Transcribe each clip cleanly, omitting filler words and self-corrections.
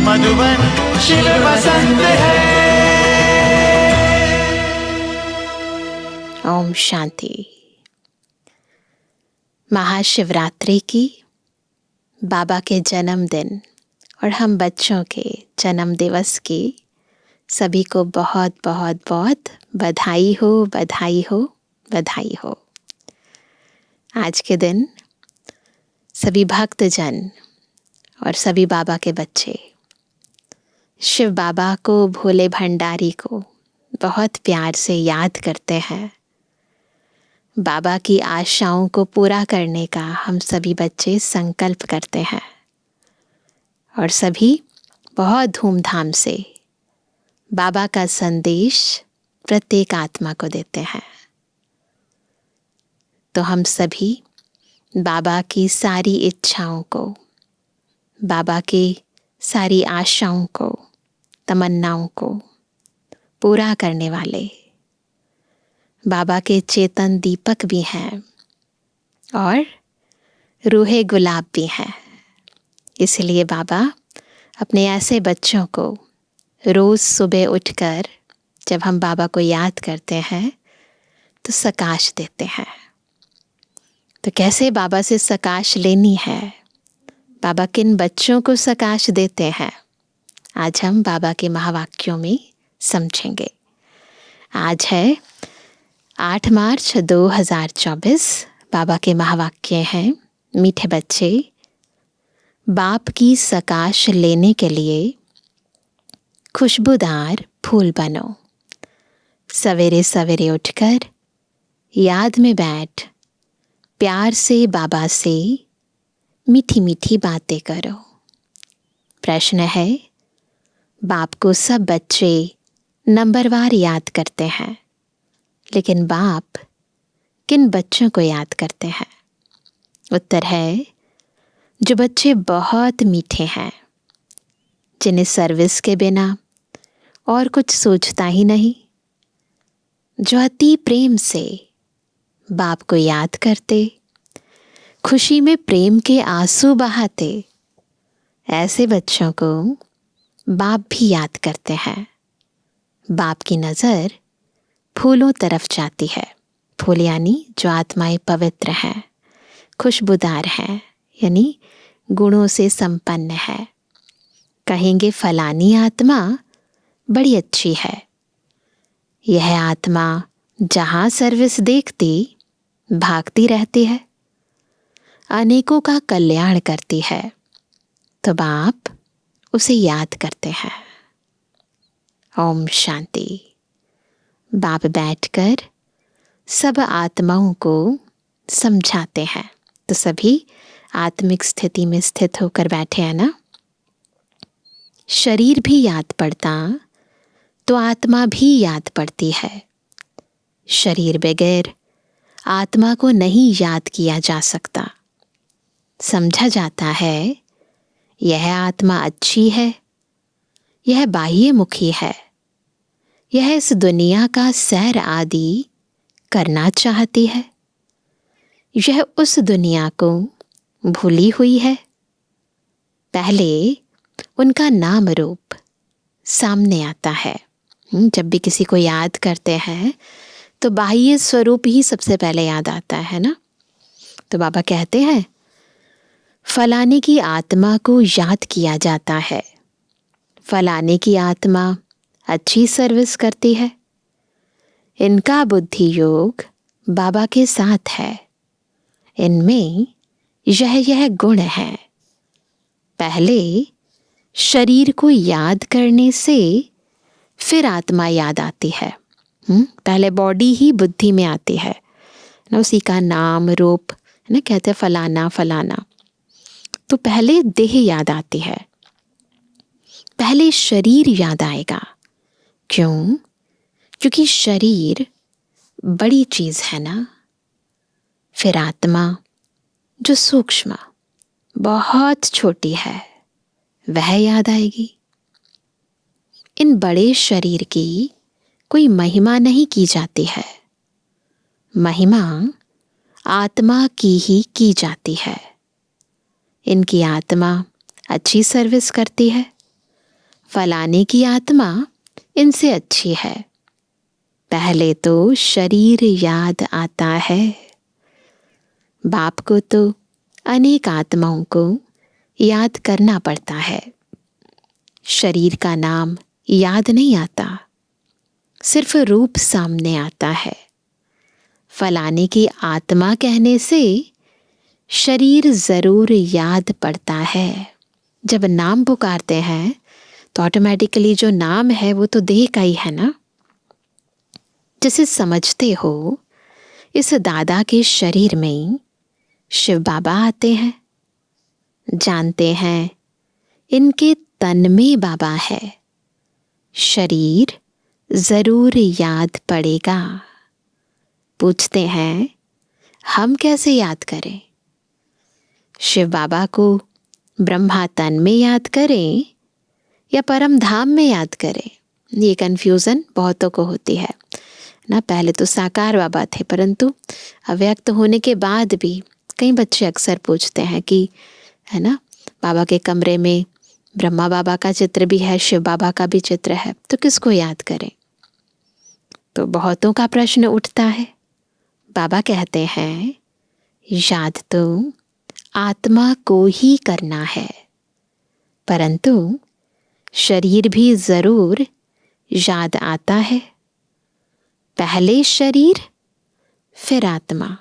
मधुबन शिव बसंत है। ओम शांति। महाशिवरात्रि की, बाबा के जन्मदिन और हम बच्चों के जन्म दिवस की सभी को बहुत बहुत बहुत बधाई हो, बधाई हो, बधाई हो। आज के दिन सभी भक्तजन और सभी बाबा के बच्चे शिव बाबा को, भोले भंडारी को बहुत प्यार से याद करते हैं। बाबा की आशाओं को पूरा करने का हम सभी बच्चे संकल्प करते हैं और सभी बहुत धूमधाम से बाबा का संदेश प्रत्येक आत्मा को देते हैं। तो हम सभी बाबा की सारी इच्छाओं को, बाबा की सारी आशाओं को, तमन्नाओं को पूरा करने वाले बाबा के चेतन दीपक भी हैं और रूहे गुलाब भी हैं। इसलिए बाबा अपने ऐसे बच्चों को रोज़ सुबह उठकर जब हम बाबा को याद करते हैं तो सकाश देते हैं। तो कैसे बाबा से सकाश लेनी है, बाबा किन बच्चों को सकाश देते हैं, आज हम बाबा के महावाक्यों में समझेंगे। आज है 8 मार्च 2024। बाबा के महावाक्य हैं, मीठे बच्चे, बाप की सकाश लेने के लिए खुशबूदार फूल बनो। सवेरे सवेरे उठकर याद में बैठ प्यार से बाबा से मीठी मीठी बातें करो। प्रश्न है, बाप को सब बच्चे नंबरवार याद करते हैं, लेकिन बाप किन बच्चों को याद करते हैं? उत्तर है, जो बच्चे बहुत मीठे हैं, जिन्हें सर्विस के बिना और कुछ सोचता ही नहीं, जो अति प्रेम से बाप को याद करते, खुशी में प्रेम के आंसू बहाते, ऐसे बच्चों को बाप भी याद करते हैं। बाप की नज़र फूलों तरफ जाती है। फूल यानी जो आत्माएं पवित्र हैं, खुशबूदार हैं, यानी गुणों से संपन्न है। कहेंगे फलानी आत्मा बड़ी अच्छी है। यह आत्मा जहाँ सर्विस देखती भागती रहती है, अनेकों का कल्याण करती है, तो बाप उसे याद करते हैं। ओम शांति। बाप बैठकर सब आत्माओं को समझाते हैं। तो सभी आत्मिक स्थिति में स्थित होकर बैठे हैं ना। शरीर भी याद पड़ता तो आत्मा भी याद पड़ती है। शरीर बगैर आत्मा को नहीं याद किया जा सकता। समझा जाता है यह आत्मा अच्छी है, यह बाह्यमुखी है, यह इस दुनिया का सैर आदि करना चाहती है, यह उस दुनिया को भूली हुई है। पहले उनका नाम रूप सामने आता है। जब भी किसी को याद करते हैं तो बाह्य स्वरूप ही सबसे पहले याद आता है ना। तो बाबा कहते हैं फलाने की आत्मा को याद किया जाता है, फलाने की आत्मा अच्छी सर्विस करती है, इनका बुद्धि योग बाबा के साथ है, इनमें यह गुण है। पहले शरीर को याद करने से फिर आत्मा याद आती है। पहले बॉडी ही बुद्धि में आती है ना, उसी का नाम रूप है ना, कहते हैं फलाना फलाना। तो पहले देह याद आती है, पहले शरीर याद आएगा। क्यों? क्योंकि शरीर बड़ी चीज है ना। फिर आत्मा जो सूक्ष्म बहुत छोटी है वह याद आएगी। इन बड़े शरीर की कोई महिमा नहीं की जाती है, महिमा आत्मा की ही की जाती है। इनकी आत्मा अच्छी सर्विस करती है, फलाने की आत्मा इनसे अच्छी है। पहले तो शरीर याद आता है। बाप को तो अनेक आत्माओं को याद करना पड़ता है। शरीर का नाम याद नहीं आता, सिर्फ रूप सामने आता है। फलाने की आत्मा कहने से शरीर जरूर याद पड़ता है। जब नाम पुकारते हैं तो ऑटोमेटिकली जो नाम है वो तो देह का ही है ना। जिसे समझते हो, इस दादा के शरीर में शिव बाबा आते हैं। जानते हैं इनके तन में बाबा है। शरीर जरूर याद पड़ेगा। पूछते हैं हम कैसे याद करें? शिव बाबा को ब्रह्मा तन में याद करें या परम धाम में याद करें? ये कन्फ्यूज़न बहुतों को होती है ना। पहले तो साकार बाबा थे, परंतु अव्यक्त होने के बाद भी कई बच्चे अक्सर पूछते हैं कि है ना, बाबा के कमरे में ब्रह्मा बाबा का चित्र भी है, शिव बाबा का भी चित्र है, तो किसको याद करें? तो बहुतों का प्रश्न उठता है। बाबा कहते हैं याद तो आत्मा को ही करना है, परंतु शरीर भी जरूर याद आता है। पहले शरीर फिर आत्मा।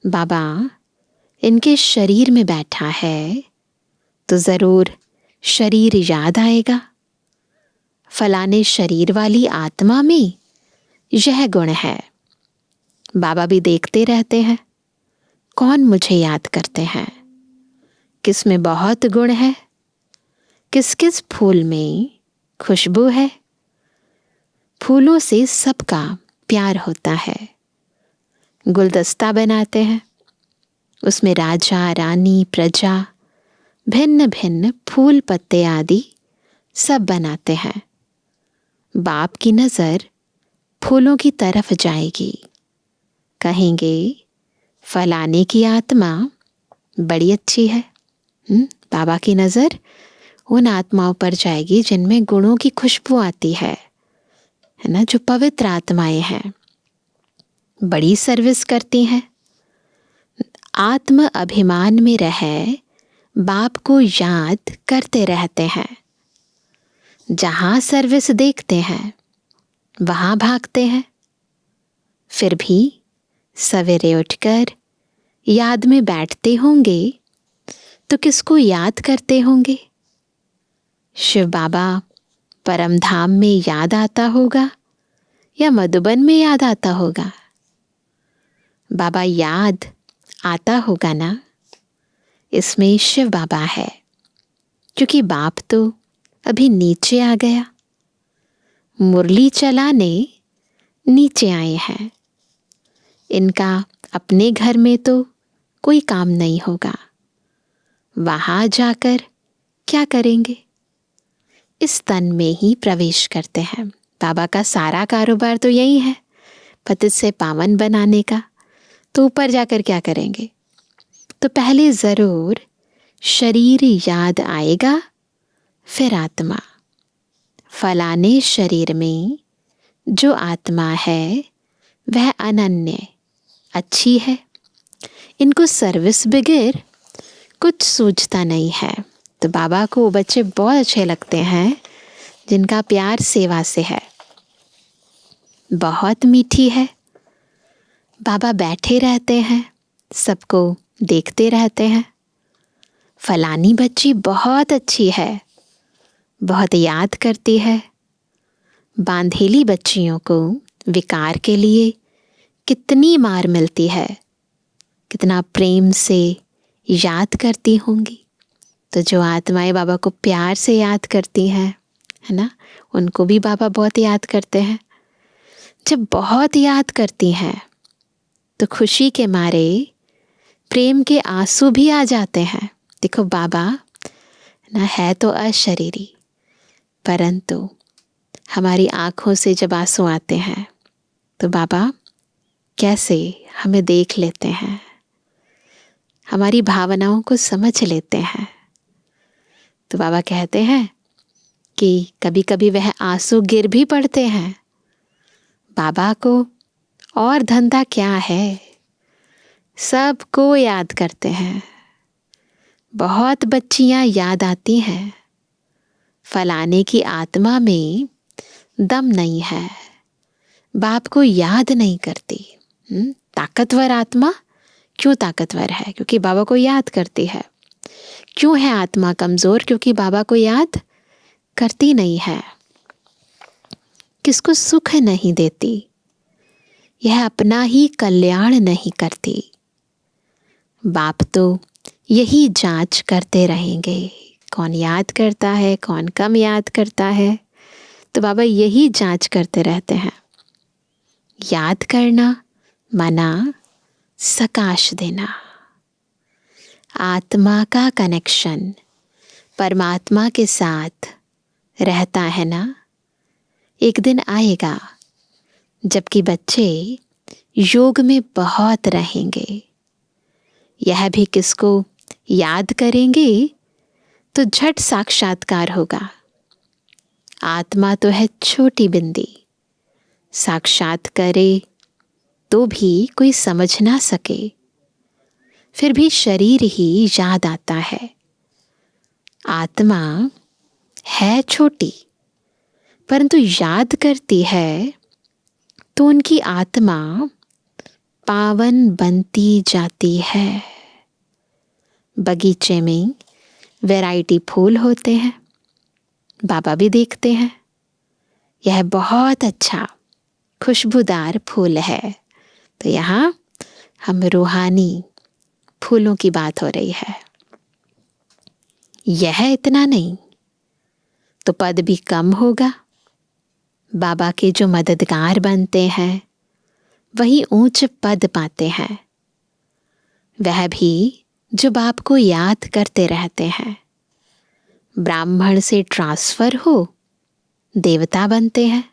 बाबा इनके शरीर में बैठा है तो जरूर शरीर याद आएगा। फलाने शरीर वाली आत्मा में यह गुण है। बाबा भी देखते रहते हैं कौन मुझे याद करते हैं, किस में बहुत गुण है, किस किस फूल में खुशबू है। फूलों से सबका प्यार होता है। गुलदस्ता बनाते हैं, उसमें राजा रानी प्रजा भिन्न भिन्न फूल पत्ते आदि सब बनाते हैं। बाप की नज़र फूलों की तरफ जाएगी। कहेंगे फलाने की आत्मा बड़ी अच्छी है। बाबा की नज़र उन आत्माओं पर जाएगी जिनमें गुणों की खुशबू आती है ना, जो पवित्र आत्माएं हैं, बड़ी सर्विस करती हैं। आत्म अभिमान में रहे बाप को याद करते रहते हैं। जहाँ सर्विस देखते हैं वहाँ भागते हैं। फिर भी सवेरे उठकर याद में बैठते होंगे तो किसको याद करते होंगे? शिव बाबा परम धाम में याद आता होगा या मधुबन में याद आता होगा? बाबा याद आता होगा ना। इसमें शिव बाबा है, क्योंकि बाप तो अभी नीचे आ गया, मुरली चलाने नीचे आए हैं। इनका अपने घर में तो कोई काम नहीं होगा, वहां जाकर क्या करेंगे? इस तन में ही प्रवेश करते हैं। बाबा का सारा कारोबार तो यही है, पतित से पावन बनाने का। तो ऊपर जाकर क्या करेंगे? तो पहले जरूर शरीर याद आएगा, फिर आत्मा। फलाने शरीर में जो आत्मा है वह अनन्य अच्छी है। इनको सर्विस बगैर कुछ सूझता नहीं है। तो बाबा को वो बच्चे बहुत अच्छे लगते हैं जिनका प्यार सेवा से है। बहुत मीठी है। बाबा बैठे रहते हैं, सबको देखते रहते हैं। फलानी बच्ची बहुत अच्छी है, बहुत याद करती है। बांधेली बच्चियों को विकार के लिए कितनी मार मिलती है, कितना प्रेम से याद करती होंगी। तो जो आत्माएं बाबा को प्यार से याद करती हैं, है ना, उनको भी बाबा बहुत याद करते हैं। जब बहुत याद करती हैं तो खुशी के मारे प्रेम के आंसू भी आ जाते हैं। देखो बाबा ना है तो अशरीरी, परंतु हमारी आँखों से जब आंसू आते हैं तो बाबा कैसे हमें देख लेते हैं, हमारी भावनाओं को समझ लेते हैं। तो बाबा कहते हैं कि कभी कभी वह आंसू गिर भी पड़ते हैं। बाबा को और धंधा क्या है, सबको याद करते हैं। बहुत बच्चियां याद आती हैं, फलाने की आत्मा में दम नहीं है, बाप को याद नहीं करती। ताकतवर आत्मा क्यों ताकतवर है? क्योंकि बाबा को याद करती है। क्यों है आत्मा कमजोर? क्योंकि बाबा को याद करती नहीं है। किसको सुख नहीं देती, यह अपना ही कल्याण नहीं करती। बाप तो यही जांच करते रहेंगे, कौन याद करता है, कौन कम याद करता है। तो बाबा यही जांच करते रहते हैं। याद करना माना सकाश देना। आत्मा का कनेक्शन परमात्मा के साथ रहता है ना। एक दिन आएगा जबकि बच्चे योग में बहुत रहेंगे। यह भी किसको याद करेंगे तो झट साक्षात्कार होगा। आत्मा तो है छोटी बिंदी, साक्षात करे तो भी कोई समझ ना सके, फिर भी शरीर ही याद आता है। आत्मा है छोटी परंतु याद करती है तो उनकी आत्मा पावन बनती जाती है। बगीचे में वैरायटी फूल होते हैं, बाबा भी देखते हैं, यह बहुत अच्छा खुशबूदार फूल है। तो यहाँ हम रूहानी फूलों की बात हो रही है। यह इतना नहीं तो पद भी कम होगा। बाबा के जो मददगार बनते हैं वही ऊंच पद पाते हैं। वह भी जो बाप को याद करते रहते हैं। ब्राह्मण से ट्रांसफर हो देवता बनते हैं।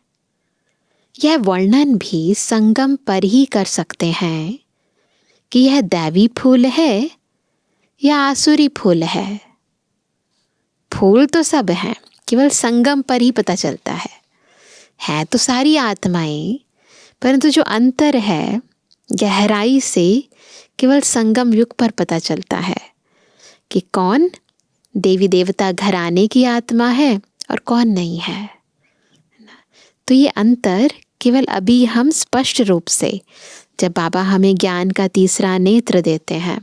यह वर्णन भी संगम पर ही कर सकते हैं कि यह दैवी फूल है या आसुरी फूल है। फूल तो सब हैं, केवल संगम पर ही पता चलता है तो सारी आत्माएं, परंतु जो अंतर है गहराई से केवल संगम युग पर पता चलता है कि कौन देवी देवता घराने की आत्मा है और कौन नहीं है। तो ये अंतर केवल अभी हम स्पष्ट रूप से, जब बाबा हमें ज्ञान का तीसरा नेत्र देते हैं,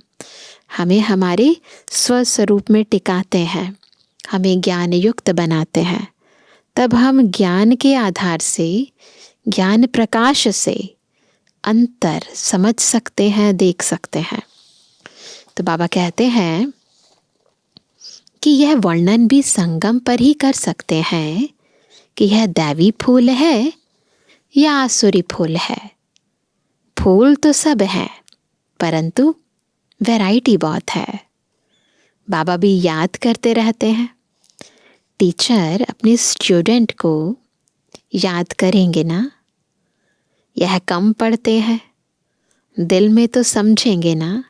हमें हमारे स्वस्वरूप में टिकाते हैं, हमें ज्ञान युक्त बनाते हैं, तब हम ज्ञान के आधार से, ज्ञान प्रकाश से अंतर समझ सकते हैं, देख सकते हैं। तो बाबा कहते हैं कि यह वर्णन भी संगम पर ही कर सकते हैं कि यह दैवी फूल है या आसुरी फूल है। फूल तो सब हैं परंतु वैरायटी बहुत है। बाबा भी याद करते रहते हैं। टीचर अपने स्टूडेंट को याद करेंगे ना। यह कम पढ़ते हैं, दिल में तो समझेंगे ना।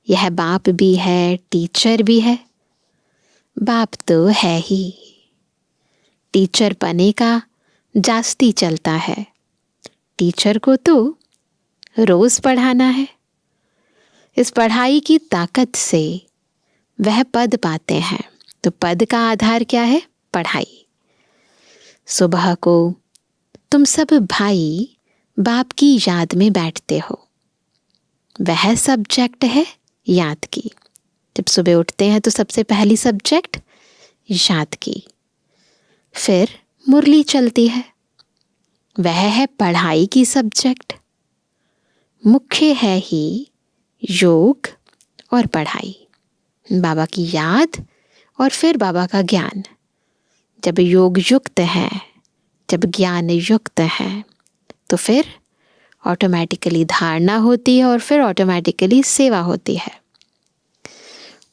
यह बाप भी है, टीचर भी है। बाप तो है ही, टीचर पने का जास्ती चलता है। टीचर को तो रोज पढ़ाना है। इस पढ़ाई की ताकत से वह पद पाते हैं। तो पद का आधार क्या है? पढ़ाई। सुबह को तुम सब भाई बाप की याद में बैठते हो। वह सब्जेक्ट है याद की। जब सुबह उठते हैं तो सबसे पहली सब्जेक्ट याद की। फिर मुरली चलती है, वह है पढ़ाई की सब्जेक्ट। मुख्य है ही योग और पढ़ाई। बाबा की याद और फिर बाबा का ज्ञान। जब योग युक्त है, जब ज्ञान युक्त है, तो फिर ऑटोमेटिकली धारणा होती है और फिर ऑटोमेटिकली सेवा होती है।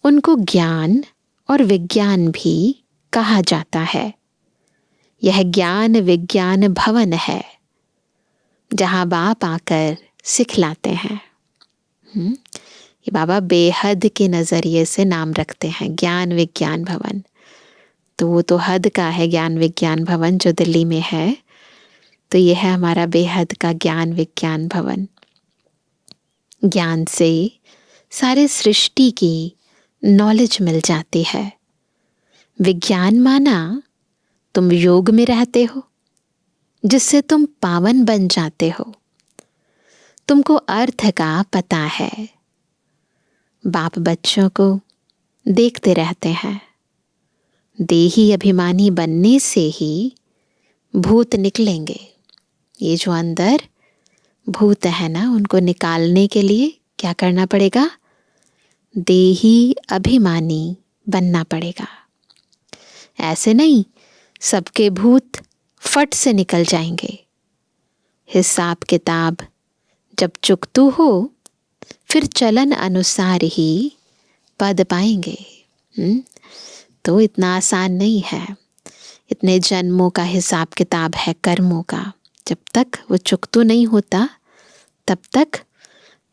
उनको ज्ञान और विज्ञान भी कहा जाता है। यह ज्ञान विज्ञान भवन है जहाँ बाप आकर सिखलाते हैं। ये बाबा बेहद के नज़रिए से नाम रखते हैं, ज्ञान विज्ञान भवन। तो तो वो तो हद का है ज्ञान विज्ञान भवन जो दिल्ली में है। तो ये है हमारा बेहद का ज्ञान विज्ञान भवन। ज्ञान से सारे सृष्टि की नॉलेज मिल जाती है। विज्ञान माना तुम योग में रहते हो, जिससे तुम पावन बन जाते हो। तुमको अर्थ का पता है। बाप बच्चों को देखते रहते हैं। देही अभिमानी बनने से ही भूत निकलेंगे। ये जो अंदर भूत है ना, उनको निकालने के लिए क्या करना पड़ेगा? देही अभिमानी बनना पड़ेगा। ऐसे नहीं सबके भूत फट से निकल जाएंगे। हिसाब किताब जब चुकतू हो, फिर चलन अनुसार ही पद पाएंगे। तो इतना आसान नहीं है। इतने जन्मों का हिसाब किताब है कर्मों का। जब तक वो चुकतू नहीं होता तब तक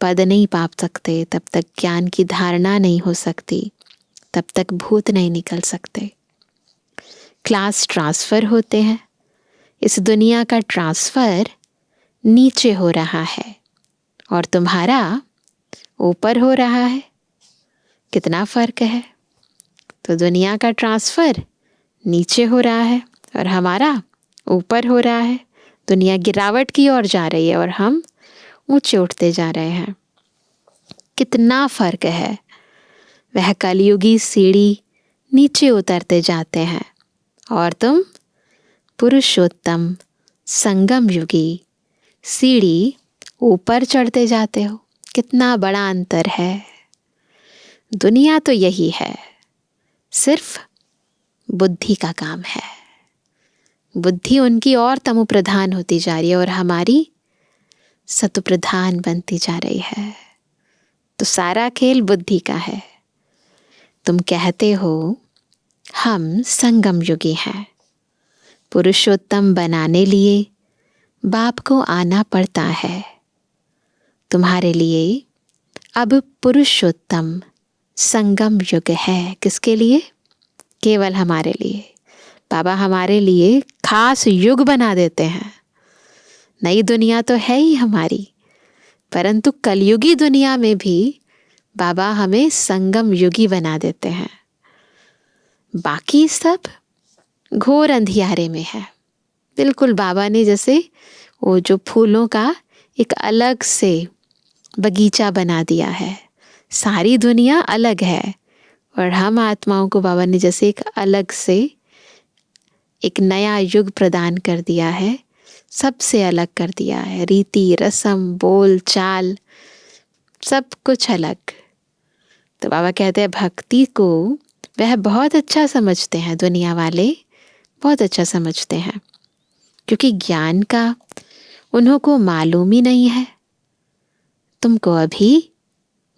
पद नहीं पा सकते, तब तक ज्ञान की धारणा नहीं हो सकती, तब तक भूत नहीं निकल सकते। क्लास ट्रांसफ़र होते हैं। इस दुनिया का ट्रांसफ़र नीचे हो रहा है और तुम्हारा ऊपर हो रहा है। कितना फ़र्क है? तो दुनिया का ट्रांसफ़र नीचे हो रहा है और हमारा ऊपर हो रहा है। दुनिया गिरावट की ओर जा रही है और हम ऊंचे उठते जा रहे हैं। कितना फ़र्क है। वह कलयुगी सीढ़ी नीचे उतरते जाते हैं और तुम पुरुषोत्तम संगम युगी सीढ़ी ऊपर चढ़ते जाते हो। कितना बड़ा अंतर है। दुनिया तो यही है, सिर्फ बुद्धि का काम है। बुद्धि उनकी और तमो प्रधान होती जा रही है और हमारी सतु प्रधान बनती जा रही है। तो सारा खेल बुद्धि का है। तुम कहते हो हम संगम युगी हैं। पुरुषोत्तम बनाने लिए बाप को आना पड़ता है। तुम्हारे लिए अब पुरुषोत्तम संगम युग है। किसके लिए? केवल हमारे लिए। बाबा हमारे लिए खास युग बना देते हैं। नई दुनिया तो है ही हमारी, परंतु कलयुगी दुनिया में भी बाबा हमें संगम युगी बना देते हैं। बाकी सब घोर अंधियारे में है। बिल्कुल बाबा ने जैसे वो जो फूलों का एक अलग से बगीचा बना दिया है। सारी दुनिया अलग है और हम आत्माओं को बाबा ने जैसे एक अलग से एक नया युग प्रदान कर दिया है। सबसे अलग कर दिया है। रीति रस्म बोल चाल सब कुछ अलग। तो बाबा कहते हैं भक्ति को वह बहुत अच्छा समझते हैं। दुनिया वाले बहुत अच्छा समझते हैं, क्योंकि ज्ञान का उन्हों को मालूम ही नहीं है। तुमको अभी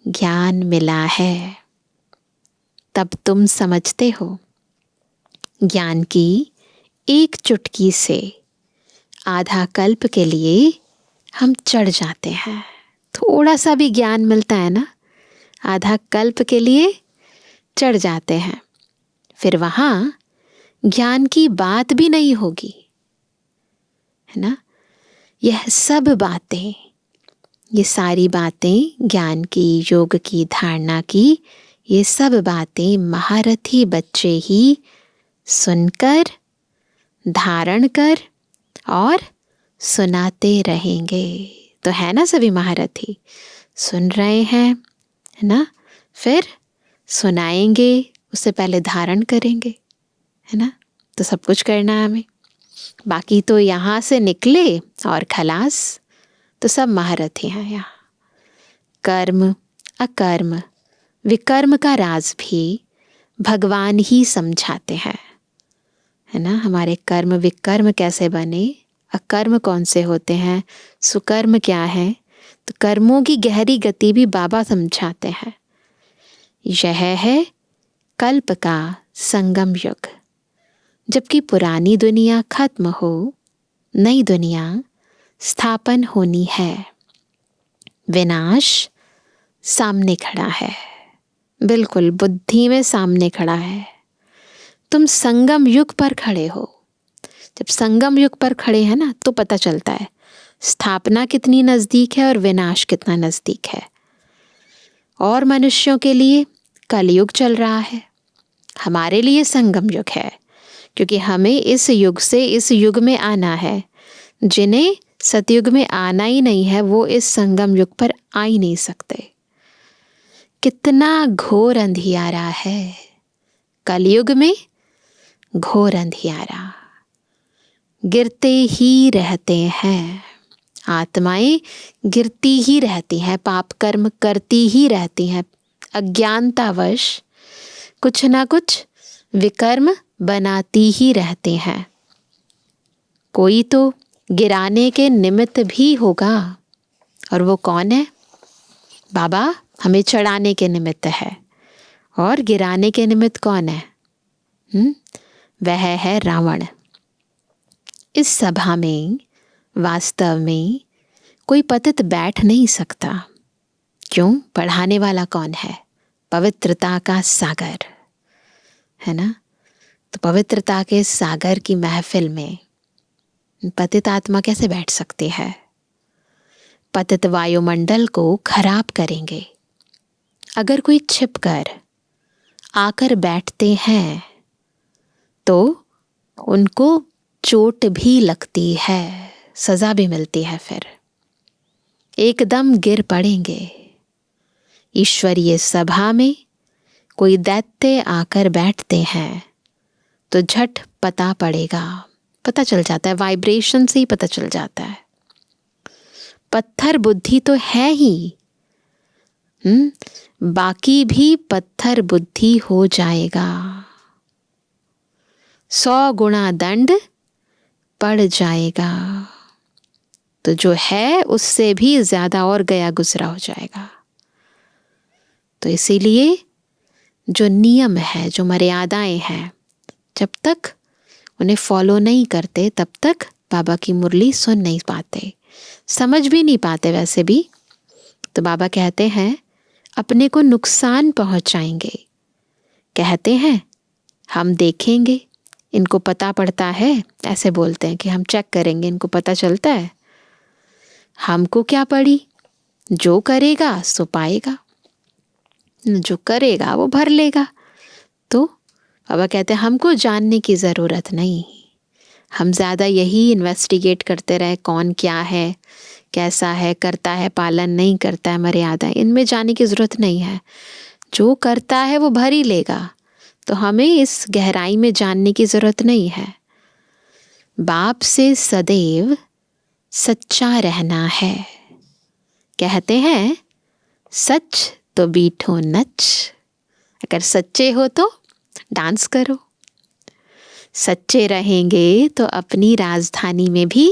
ज्ञान मिला है, तब तुम समझते हो। ज्ञान की एक चुटकी से आधा कल्प के लिए हम चढ़ जाते हैं। थोड़ा सा भी ज्ञान मिलता है ना, आधा कल्प के लिए चढ़ जाते हैं। फिर वहाँ ज्ञान की बात भी नहीं होगी, है ना। यह सब बातें, ये सारी बातें ज्ञान की, योग की, धारणा की, ये सब बातें महारथी बच्चे ही सुनकर, धारण कर और सुनाते रहेंगे। तो है ना सभी महारथी सुन रहे हैं, है ना, फिर सुनाएंगे, उससे पहले धारण करेंगे, है ना। तो सब कुछ करना है हमें। बाकी तो यहाँ से निकले और खलास। तो सब महारथी हैं यहाँ। कर्म अकर्म विकर्म का राज भी भगवान ही समझाते हैं, है ना। हमारे कर्म विकर्म कैसे बने, अकर्म कौन से होते हैं, सुकर्म क्या है, तो कर्मों की गहरी गति भी बाबा समझाते हैं। यह है कल्प का संगम युग। जबकि पुरानी दुनिया खत्म हो, नई दुनिया स्थापन होनी है। विनाश सामने खड़ा है, बिल्कुल बुद्धि में सामने खड़ा है। तुम संगम युग पर खड़े हो। जब संगम युग पर खड़े हैं ना, तो पता चलता है स्थापना कितनी नज़दीक है और विनाश कितना नज़दीक है। और मनुष्यों के लिए कलयुग चल रहा है, हमारे लिए संगम युग है, क्योंकि हमें इस युग से इस युग में आना है। जिन्हें सतयुग में आना ही नहीं है वो इस संगम युग पर आ ही नहीं सकते। कितना घोर अंधियारा है कलयुग में, घोर अंधियारा। गिरते ही रहते हैं, आत्माएं गिरती ही रहती हैं, पाप कर्म करती ही रहती हैं, अज्ञानतावश कुछ ना कुछ विकर्म बनाती ही रहते हैं। कोई तो गिराने के निमित्त भी होगा, और वो कौन है? बाबा हमें चढ़ाने के निमित्त है, और गिराने के निमित्त कौन है? वह है रावण। इस सभा में वास्तव में कोई पतित बैठ नहीं सकता। क्यों? पढ़ाने वाला कौन है? पवित्रता का सागर है ना। तो पवित्रता के सागर की महफिल में पतित आत्मा कैसे बैठ सकती है? पतित वायुमंडल को खराब करेंगे। अगर कोई छिपकर आकर बैठते हैं तो उनको चोट भी लगती है, सजा भी मिलती है, फिर एकदम गिर पड़ेंगे। ईश्वरीय सभा में कोई दैत्य आकर बैठते हैं तो झट पता पड़ेगा, पता चल जाता है, वाइब्रेशन से ही पता चल जाता है। पत्थर बुद्धि तो है ही, बाकी भी पत्थर बुद्धि हो जाएगा। 100 गुणा दंड पड़ जाएगा, तो जो है उससे भी ज्यादा और गया गुजरा हो जाएगा। तो इसीलिए जो नियम है, जो मर्यादाएं हैं, जब तक उन्हें फॉलो नहीं करते तब तक बाबा की मुरली सुन नहीं पाते, समझ भी नहीं पाते। वैसे भी तो बाबा कहते हैं अपने को नुकसान पहुंचाएंगे। कहते हैं हम देखेंगे, इनको पता पड़ता है, ऐसे बोलते हैं कि हम चेक करेंगे, इनको पता चलता है। हमको क्या पड़ी? जो करेगा सो पाएगा, जो करेगा वो भर लेगा। तो बाबा कहते हैं हमको जानने की ज़रूरत नहीं, हम ज़्यादा यही इन्वेस्टिगेट करते रहे कौन क्या है, कैसा है, करता है, पालन नहीं करता है, मर्यादा, इनमें जाने की ज़रूरत नहीं है। जो करता है वो भर ही लेगा, तो हमें इस गहराई में जानने की ज़रूरत नहीं है। बाप से सदैव सच्चा रहना है। कहते हैं सच तो बीठो नच, अगर सच्चे हो तो डांस करो। सच्चे रहेंगे तो अपनी राजधानी में भी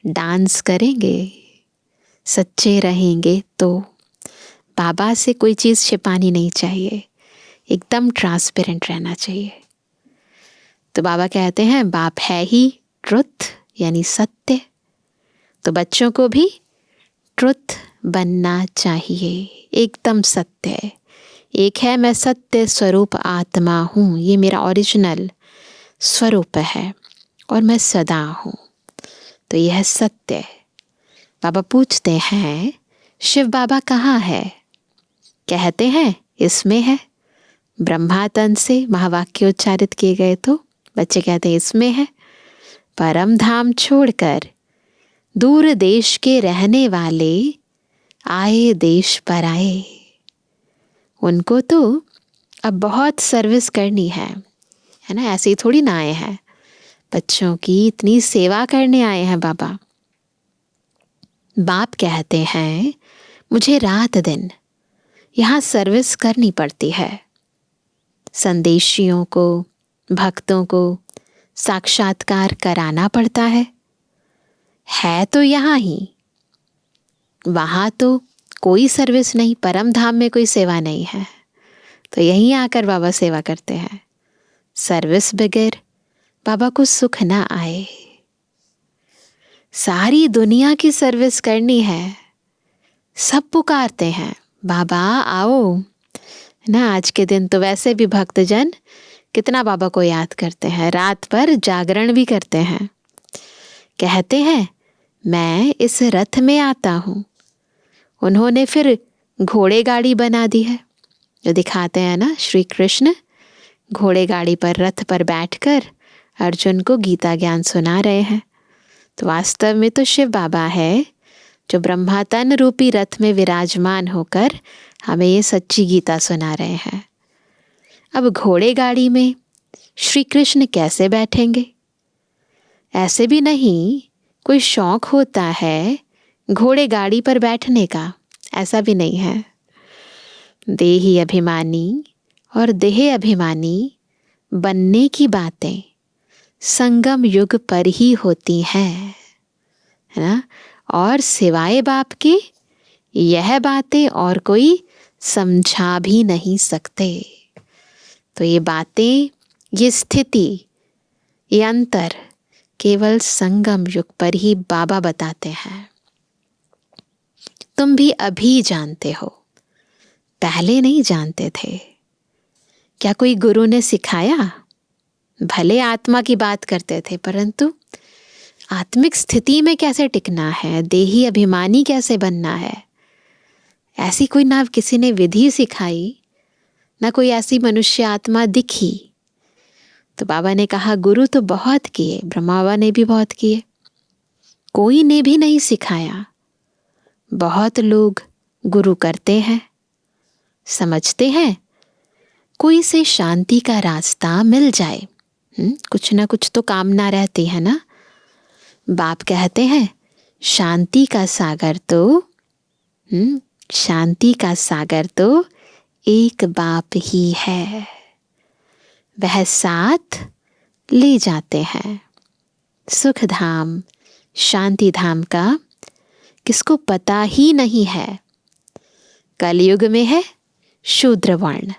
डांस करेंगे। सच्चे रहेंगे तो बाबा से कोई चीज़ छिपानी नहीं चाहिए, एकदम ट्रांसपेरेंट रहना चाहिए। तो बाबा कहते हैं बाप है ही ट्रुथ यानी सत्य, तो बच्चों को भी ट्रुथ बनना चाहिए, एकदम सत्य। एक है मैं सत्य स्वरूप आत्मा हूँ, ये मेरा ओरिजिनल स्वरूप है और मैं सदा हूँ, तो यह सत्य। बाबा पूछते हैं शिव बाबा कहाँ है? कहते हैं इसमें है। ब्रह्मा तन से महावाक्य उच्चारित किए गए तो बच्चे कहते हैं इसमें है। परम धाम छोड़कर दूर देश के रहने वाले आए देश पर आए, उनको तो अब बहुत सर्विस करनी है ना, ऐसे ही थोड़ी ना आए हैं। बच्चों की इतनी सेवा करने आए हैं बाबा। बाप कहते हैं मुझे रात दिन यहाँ सर्विस करनी पड़ती है। संदेशियों को, भक्तों को साक्षात्कार कराना पड़ता है तो यहाँ ही, वहाँ तो कोई सर्विस नहीं, परम धाम में कोई सेवा नहीं है, तो यहीं आकर बाबा सेवा करते हैं। सर्विस बगैर बाबा को सुख ना आए। सारी दुनिया की सर्विस करनी है, सब पुकारते हैं बाबा आओ ना। आज के दिन तो वैसे भी भक्तजन कितना बाबा को याद करते हैं, रात भर जागरण भी करते हैं। कहते हैं मैं इस रथ में आता हूँ। उन्होंने फिर घोड़े गाड़ी बना दी है, जो दिखाते हैं ना श्री कृष्ण घोड़े गाड़ी पर रथ पर बैठकर अर्जुन को गीता ज्ञान सुना रहे हैं। तो वास्तव में तो शिव बाबा है जो ब्रह्मातन रूपी रथ में विराजमान होकर हमें ये सच्ची गीता सुना रहे हैं। अब घोड़े गाड़ी में श्री कृष्ण कैसे बैठेंगे? ऐसे भी नहीं कोई शौक होता है घोड़े गाड़ी पर बैठने का, ऐसा भी नहीं है। देही अभिमानी और देह अभिमानी बनने की बातें संगम युग पर ही होती हैं, है ना। और सिवाय बाप के यह बातें और कोई समझा भी नहीं सकते। तो ये बातें, ये स्थिति, ये अंतर केवल संगम युग पर ही बाबा बताते हैं। तुम भी अभी जानते हो, पहले नहीं जानते थे। क्या कोई गुरु ने सिखाया? भले आत्मा की बात करते थे, परंतु आत्मिक स्थिति में कैसे टिकना है, देही अभिमानी कैसे बनना है, ऐसी कोई ना किसी ने विधि सिखाई, ना कोई ऐसी मनुष्य आत्मा दिखी। तो बाबा ने कहा गुरु तो बहुत किए, ब्रह्मा बाबा ने भी बहुत किए, कोई ने भी नहीं सिखाया। बहुत लोग गुरु करते हैं, समझते हैं कोई से शांति का रास्ता मिल जाए, कुछ ना कुछ तो कामना रहती है ना। बाप कहते हैं शांति का सागर तो एक बाप ही है, वह साथ ले जाते हैं। सुख धाम, शांति धाम का किसको पता ही नहीं है। कलयुग में है शूद्र वर्ण,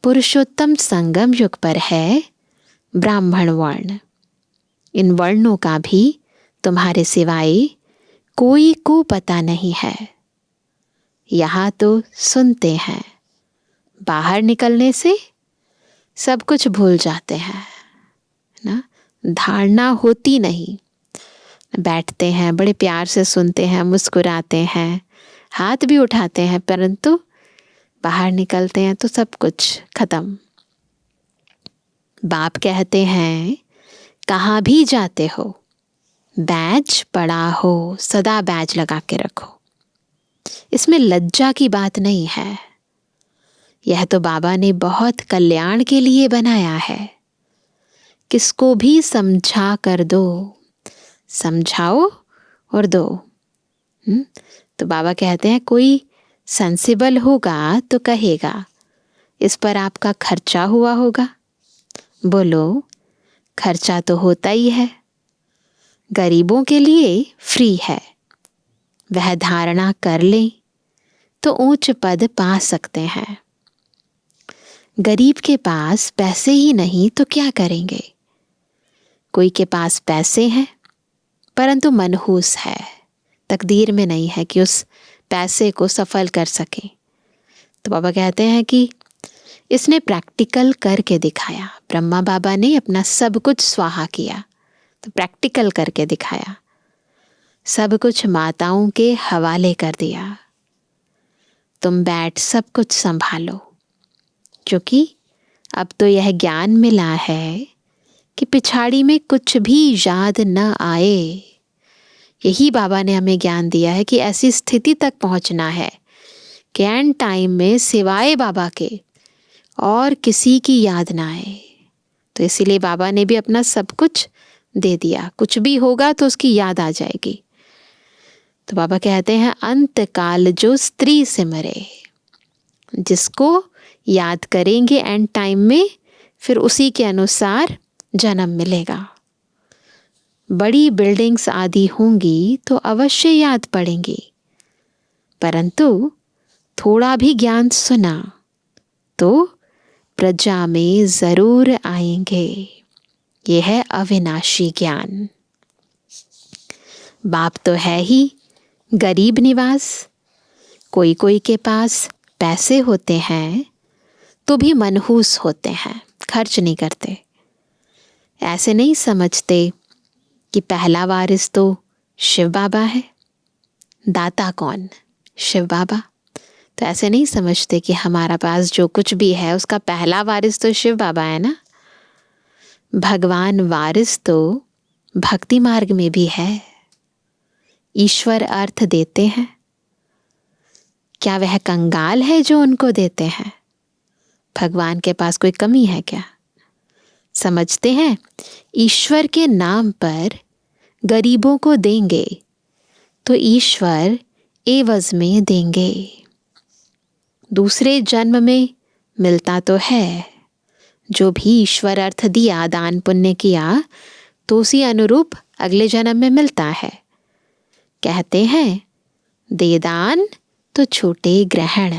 पुरुषोत्तम संगम युग पर है ब्राह्मण वर्ण। इन वर्णों का भी तुम्हारे सिवाय कोई को पता नहीं है। यहाँ तो सुनते हैं, बाहर निकलने से सब कुछ भूल जाते हैं ना। धारणा होती नहीं। बैठते हैं, बड़े प्यार से सुनते हैं, मुस्कुराते हैं, हाथ भी उठाते हैं, परंतु बाहर निकलते हैं तो सब कुछ खत्म। बाप कहते हैं कहाँ भी जाते हो बैज पड़ा हो, सदा बैज लगा के रखो। इसमें लज्जा की बात नहीं है। यह तो बाबा ने बहुत कल्याण के लिए बनाया है। किसको भी समझा कर दो, समझाओ और दो। तो बाबा कहते हैं कोई सेंसिबल होगा तो कहेगा इस पर आपका खर्चा हुआ होगा। बोलो खर्चा तो होता ही है, गरीबों के लिए फ्री है। वह धारणा कर लें तो ऊंच पद पा सकते हैं। गरीब के पास पैसे ही नहीं तो क्या करेंगे? कोई के पास पैसे हैं परंतु मनहूस है, तकदीर में नहीं है कि उस पैसे को सफल कर सके। तो बाबा कहते हैं कि इसने प्रैक्टिकल करके दिखाया। ब्रह्मा बाबा ने अपना सब कुछ स्वाहा किया तो प्रैक्टिकल करके दिखाया। सब कुछ माताओं के हवाले कर दिया। तुम बैठ सब कुछ संभालो, क्योंकि अब तो यह ज्ञान मिला है कि पिछाड़ी में कुछ भी याद न आए। यही बाबा ने हमें ज्ञान दिया है कि ऐसी स्थिति तक पहुंचना है कि एंड टाइम में सिवाय बाबा के और किसी की याद ना आए। तो इसीलिए बाबा ने भी अपना सब कुछ दे दिया। कुछ भी होगा तो उसकी याद आ जाएगी। तो बाबा कहते हैं अंत काल जो स्त्री से मरे, जिसको याद करेंगे एंड टाइम में, फिर उसी के अनुसार जन्म मिलेगा। बड़ी बिल्डिंग्स आदि होंगी तो अवश्य याद पड़ेंगी, परंतु थोड़ा भी ज्ञान सुना तो प्रजा में जरूर आएंगे। यह है अविनाशी ज्ञान। बाप तो है ही गरीब निवास। कोई कोई के पास पैसे होते हैं तो भी मनहूस होते हैं, खर्च नहीं करते। ऐसे नहीं समझते कि पहला वारिस तो शिव बाबा है। दाता कौन? शिव बाबा। तो ऐसे नहीं समझते कि हमारा पास जो कुछ भी है उसका पहला वारिस तो शिव बाबा है ना। भगवान वारिस तो भक्ति मार्ग में भी है। ईश्वर अर्थ देते हैं। क्या वह कंगाल है जो उनको देते हैं? भगवान के पास कोई कमी है क्या? समझते हैं ईश्वर के नाम पर गरीबों को देंगे तो ईश्वर एवज में देंगे। दूसरे जन्म में मिलता तो है। जो भी ईश्वर अर्थ दिया, दान पुण्य किया, तो उसी अनुरूप अगले जन्म में मिलता है। कहते हैं दे दान तो छोटे ग्रहण।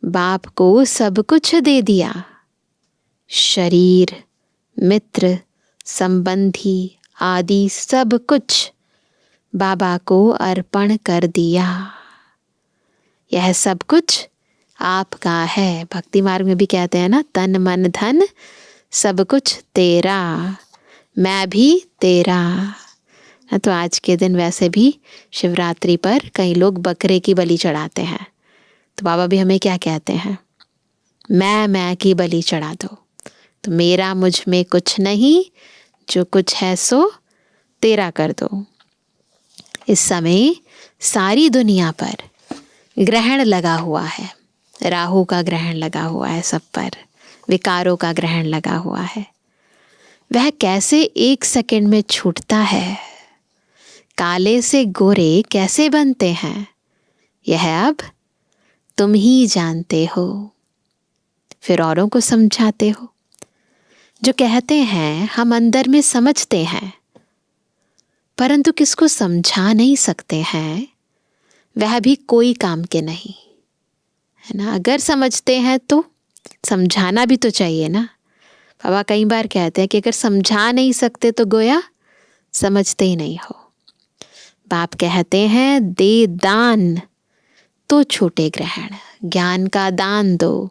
बाप को सब कुछ दे दिया। शरीर, मित्र, संबंधी आदि सब कुछ बाबा को अर्पण कर दिया। यह सब कुछ आपका है। भक्ति मार्ग में भी कहते हैं ना, तन मन धन सब कुछ तेरा, मैं भी तेरा। तो आज के दिन वैसे भी शिवरात्रि पर कई लोग बकरे की बलि चढ़ाते हैं। तो बाबा भी हमें क्या कहते हैं? मैं की बलि चढ़ा दो। तो मेरा मुझ में कुछ नहीं, जो कुछ है सो तेरा कर दो। इस समय सारी दुनिया पर ग्रहण लगा हुआ है। राहु का ग्रहण लगा हुआ है सब पर। विकारों का ग्रहण लगा हुआ है। वह कैसे 1 सेकंड में छूटता है? काले से गोरे कैसे बनते हैं? यह अब तुम ही जानते हो। फिर औरों को समझाते हो। जो कहते हैं हम अंदर में समझते हैं, परंतु किसको समझा नहीं सकते हैं, वह भी कोई काम के नहीं है ना। अगर समझते हैं तो समझाना भी तो चाहिए ना। बाबा कई बार कहते हैं कि अगर समझा नहीं सकते तो गोया समझते ही नहीं हो। बाप कहते हैं दे दान तो छोटे ग्रहण। ज्ञान का दान दो,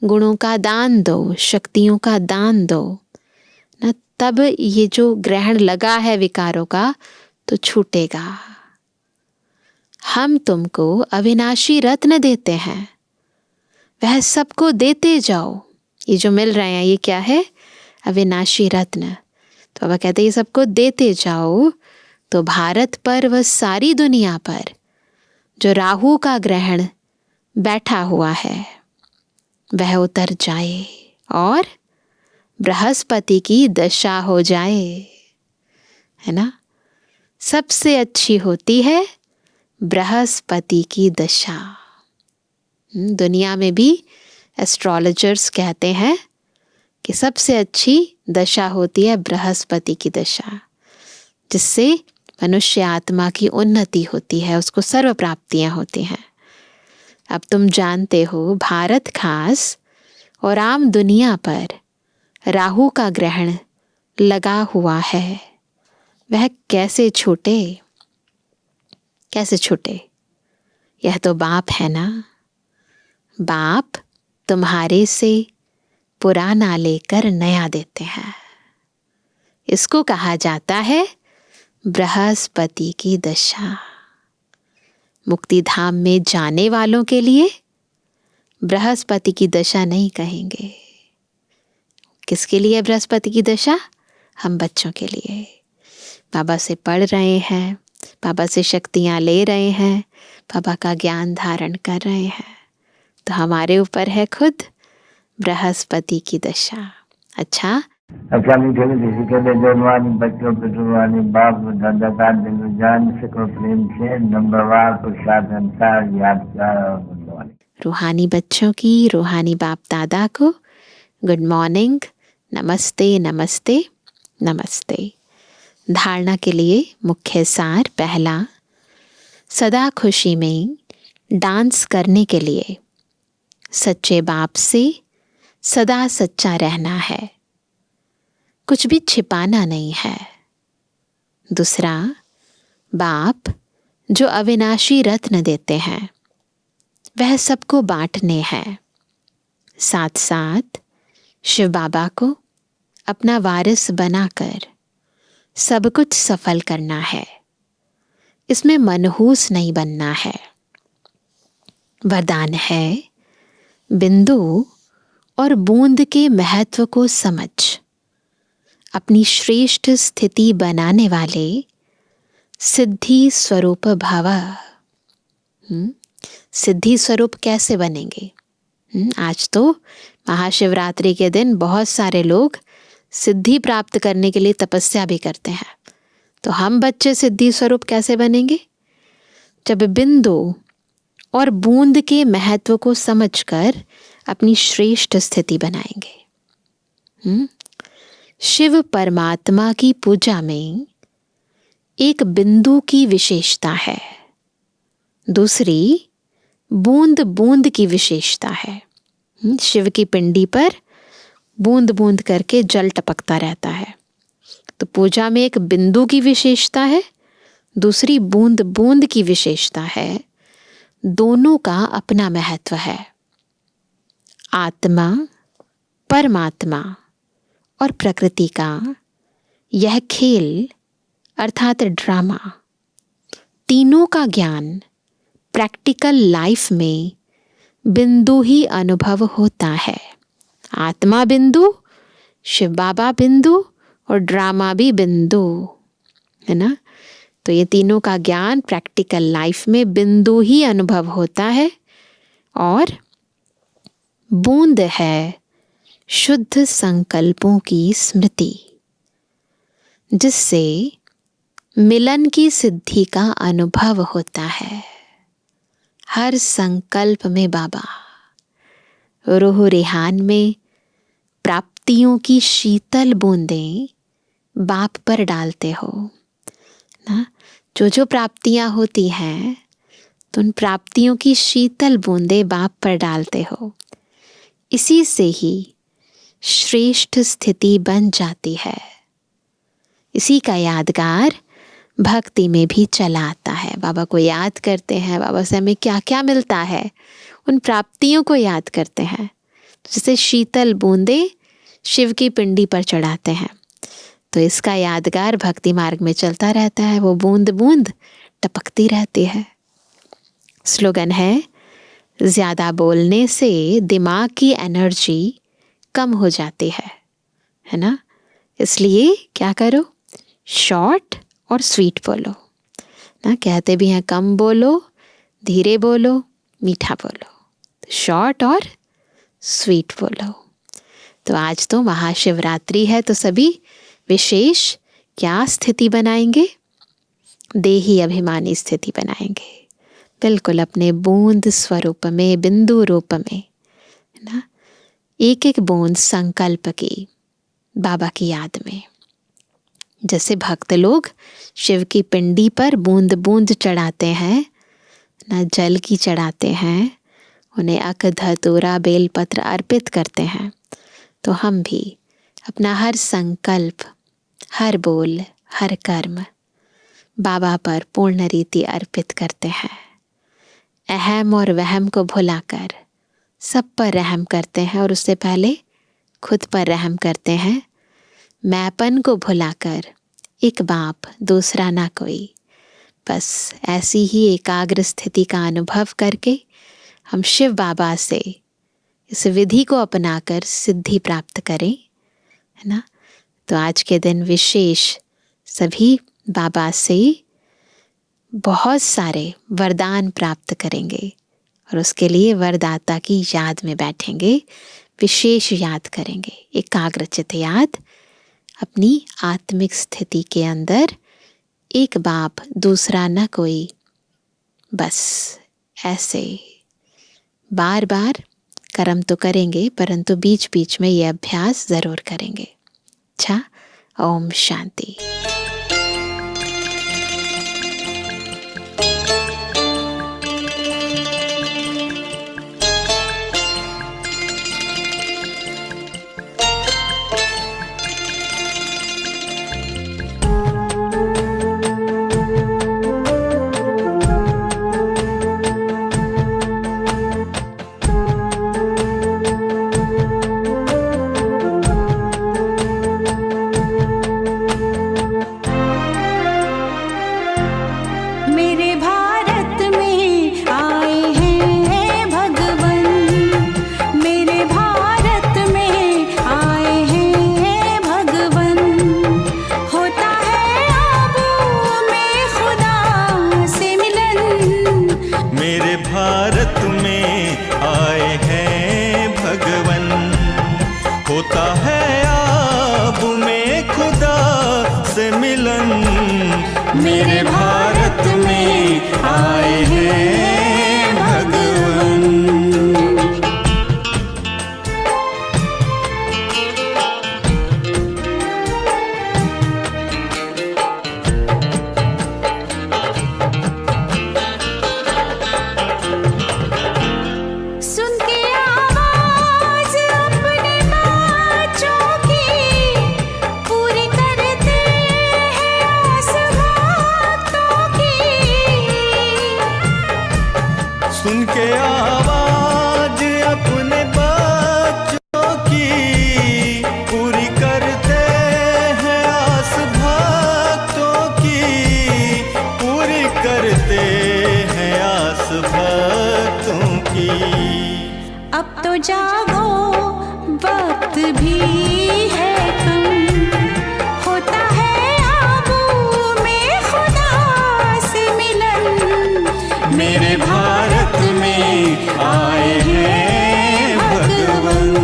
गुणों का दान दो, शक्तियों का दान दो ना, तब ये जो ग्रहण लगा है विकारों का तो छूटेगा। हम तुमको अविनाशी रत्न देते हैं, वह सबको देते जाओ। ये जो मिल रहे हैं ये क्या है? अविनाशी रत्न। तो बाबा कहते हैं ये सबको देते जाओ, तो भारत पर व सारी दुनिया पर जो राहु का ग्रहण बैठा हुआ है वह उतर जाए और बृहस्पति की दशा हो जाए, है ना। सबसे अच्छी होती है बृहस्पति की दशा। दुनिया में भी एस्ट्रोलॉजर्स कहते हैं कि सबसे अच्छी दशा होती है बृहस्पति की दशा, जिससे मनुष्य आत्मा की उन्नति होती है, उसको सर्व प्राप्तियां होती हैं। अब तुम जानते हो भारत खास और आम दुनिया पर राहु का ग्रहण लगा हुआ है। वह कैसे छूटे? कैसे छूटे? यह तो बाप है ना। बाप तुम्हारे से पुराना लेकर नया देते हैं। इसको कहा जाता है बृहस्पति की दशा। मुक्ति धाम में जाने वालों के लिए बृहस्पति की दशा नहीं कहेंगे। किसके लिए बृहस्पति की दशा? हम बच्चों के लिए। बाबा से पढ़ रहे हैं, बाबा से शक्तियाँ ले रहे हैं, बाबा का ज्ञान धारण कर रहे हैं, तो हमारे ऊपर है खुद बृहस्पति की दशा। अच्छा मीठे मीठे के जवानी बच्चों पे जुबानी बाप दादा का दिल जान से को प्रेम से नंबरवार प्रसाद अनुसार याद कर। रूहानी बच्चों की रूहानी बाप दादा को गुड मॉर्निंग, नमस्ते नमस्ते नमस्ते। धारणा के लिए मुख्य सार पहला, सदा खुशी में डांस करने के लिए सच्चे बाप से सदा सच्चा रहना है, कुछ भी छिपाना नहीं है। दूसरा, बाप जो अविनाशी रत्न देते हैं वह सबको बांटने हैं। साथ साथ शिव बाबा को अपना वारिस बनाकर सब कुछ सफल करना है। इसमें मनहूस नहीं बनना है। वरदान है, बिंदु और बूंद के महत्व को समझ अपनी श्रेष्ठ स्थिति बनाने वाले सिद्धि स्वरूप भव। सिद्धि स्वरूप कैसे बनेंगे? आज तो महाशिवरात्रि के दिन बहुत सारे लोग सिद्धि प्राप्त करने के लिए तपस्या भी करते हैं। तो हम बच्चे सिद्धि स्वरूप कैसे बनेंगे? जब बिंदु और बूंद के महत्व को समझकर अपनी श्रेष्ठ स्थिति बनाएंगे। शिव परमात्मा की पूजा में एक बिंदु की विशेषता है, दूसरी बूंद बूंद की विशेषता है। शिव की पिंडी पर बूंद बूंद करके जल टपकता रहता है। तो पूजा में एक बिंदु की विशेषता है, दूसरी बूंद बूंद की विशेषता है। दोनों का अपना महत्व है। आत्मा, परमात्मा और प्रकृति का यह खेल अर्थात ड्रामा, तीनों का ज्ञान प्रैक्टिकल लाइफ में बिंदु ही अनुभव होता है। आत्मा बिंदु, शिव बाबा बिंदु और ड्रामा भी बिंदु, है ना। तो ये तीनों का ज्ञान प्रैक्टिकल लाइफ में बिंदु ही अनुभव होता है। और बूंद है शुद्ध संकल्पों की स्मृति, जिससे मिलन की सिद्धि का अनुभव होता है। हर संकल्प में बाबा रूह रेहान में प्राप्तियों की शीतल बूंदें बाप पर डालते हो ना। जो प्राप्तियां होती हैं तो उन प्राप्तियों की शीतल बूंदें बाप पर डालते हो। इसी से ही श्रेष्ठ स्थिति बन जाती है। इसी का यादगार भक्ति में भी चला आता है। बाबा को याद करते हैं, बाबा से हमें क्या क्या मिलता है, उन प्राप्तियों को याद करते हैं। जैसे शीतल बूंदें शिव की पिंडी पर चढ़ाते हैं, तो इसका यादगार भक्ति मार्ग में चलता रहता है। वो बूंद बूंद टपकती रहती है। स्लोगन है, ज़्यादा बोलने से दिमाग की एनर्जी कम हो जाती है ना। इसलिए क्या करो, शॉर्ट और स्वीट बोलो ना। कहते भी हैं कम बोलो, धीरे बोलो, मीठा बोलो। शॉर्ट और स्वीट बोलो। तो आज तो महाशिवरात्रि है, तो सभी विशेष क्या स्थिति बनाएंगे? देही अभिमानी स्थिति बनाएंगे। बिल्कुल अपने बूंद स्वरूप में, बिंदु रूप में ना। एक एक बूंद संकल्प की, बाबा की याद में। जैसे भक्त लोग शिव की पिंडी पर बूंद बूंद चढ़ाते हैं ना, जल की चढ़ाते हैं, उन्हें अक धतूरा बेलपत्र अर्पित करते हैं। तो हम भी अपना हर संकल्प, हर बोल, हर कर्म बाबा पर पूर्ण रीति अर्पित करते हैं। अहम और वहम को भुलाकर सब पर रहम करते हैं, और उससे पहले खुद पर रहम करते हैं। मैंपन को भुलाकर एक बाप दूसरा ना कोई। बस ऐसी ही एकाग्र स्थिति का अनुभव करके हम शिव बाबा से इस विधि को अपनाकर सिद्धि प्राप्त करें, है ना। तो आज के दिन विशेष सभी बाबा से बहुत सारे वरदान प्राप्त करेंगे, और उसके लिए वरदाता की याद में बैठेंगे, विशेष याद करेंगे, एकाग्रचित याद। अपनी आत्मिक स्थिति के अंदर एक बाप दूसरा न कोई, बस ऐसे बार बार कर्म तो करेंगे, परंतु बीच बीच में ये अभ्यास ज़रूर करेंगे। अच्छा, ओम शांति। होता है आब में खुदा से मिलन। मेरे भारत में आए हैं भगवन। सुन के आवाज अपने बच्चों की पूरी करते हैं आस भक्तों की, पूरी करते हैं आस भक्तों की। अब तो जागो वक्त भी है कम, होता है आबू में खुदा से मिलन। मेरे भारत में आए हैं भगवन।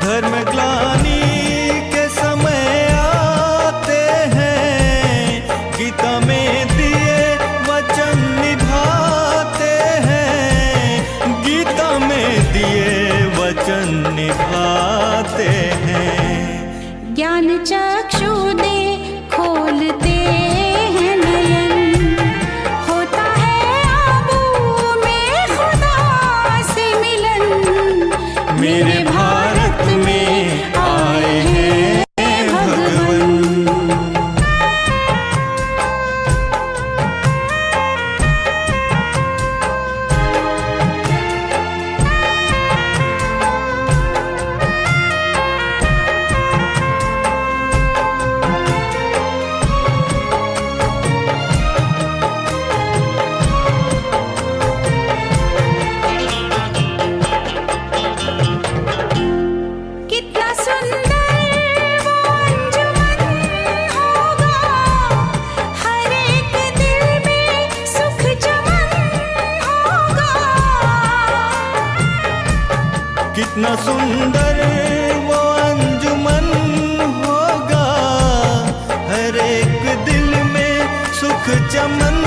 धर्म ग्लानि के समय आते हैं, गीता में दिए वचन निभाते हैं, गीता में दिए वचन निभाते हैं। ज्ञान चक्षु दे खोलते हैं नयन, होता है आबू में खुदा से मिलन। मेरे भारत में आए हैं भगवन। कितना सुंदर वो अंजुमन होगा, हर एक दिल में सुख चमन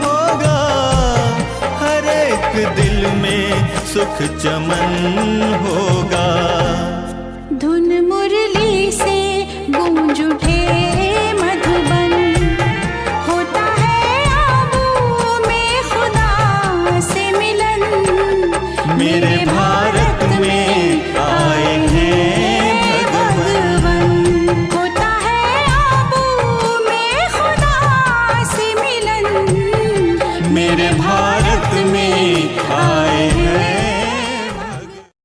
होगा, हर एक दिल में सुख चमन होगा। धुन मुरली से गूंज उठे मधुबन, होता है आबू में खुदा से मिलन। मेरे भारत में आए हैं भगवन। होता है आबू में खुदा से मिलन। मेरे भारत में